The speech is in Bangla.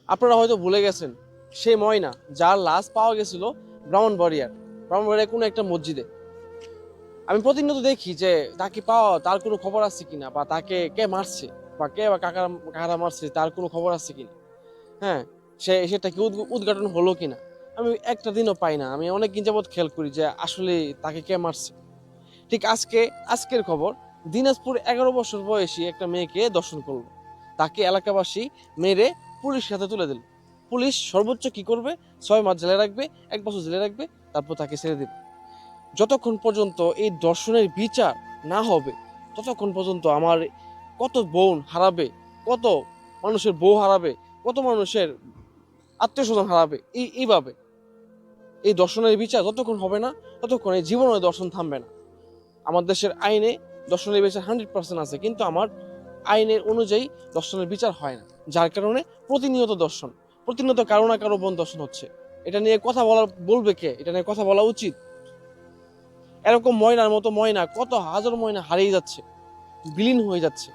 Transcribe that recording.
আপনারা হয়তো ভুলে গেছেন সেই ময়না যার লাশ পাওয়া গেছিল ব্রাহ্মণবাড়িয়ার কোনো একটা মসজিদে। আমি প্রতিনিয়ত দেখি যে তাকে পাওয়া, তার কোনো খবর আছে কিনা, বা তাকে কে মারছে, বা কে বা কারা মারছে তার কোনো খবর আছে কিনা। হ্যাঁ, সেটা কি উদ্ঘাটন হলো কিনা আমি একটা দিনও পাই না। আমি অনেকদিন যাবৎ খেয়াল করি যে আসলে তাকে কে মারছে। ঠিক আজকের খবর, দিনাজপুর 11 বছর বয়সী একটা মেয়েকে দর্শন করলো। তাকে এলাকাবাসী মেরে পুলিশের হাতে তুলে দিল। পুলিশ সর্বোচ্চ কি করবে? 6 মাস জেলে রাখবে, 1 বছর জেলে রাখবে, তারপর তাকে ছেড়ে দেবে। যতক্ষণ পর্যন্ত এই দর্শনের বিচার না হবে, ততক্ষণ পর্যন্ত আমার কত বোন হারাবে, কত মানুষের বউ হারাবে, কত মানুষের আত্মীয় স্বজন হারাবে এইভাবে। এই দর্শনের বিচার যতক্ষণ হবে না, ততক্ষণ এই জীবনের দর্শন থামবে না। আমার দেশের আইনে দর্শনের বিচার 100% আছে, কিন্তু আমার আইনের অনুযায়ী দর্শনের বিচার হয় না। যার কারণে প্রতিনিয়ত কারো না কারো বোন দর্শন হচ্ছে। এটা নিয়ে কথা বলবে কে? এটা নিয়ে কথা বলা উচিত। এরকম ময়নার মতো ময়না, কত হাজার ময়না হারিয়ে যাচ্ছে, বিলীন হয়ে যাচ্ছে।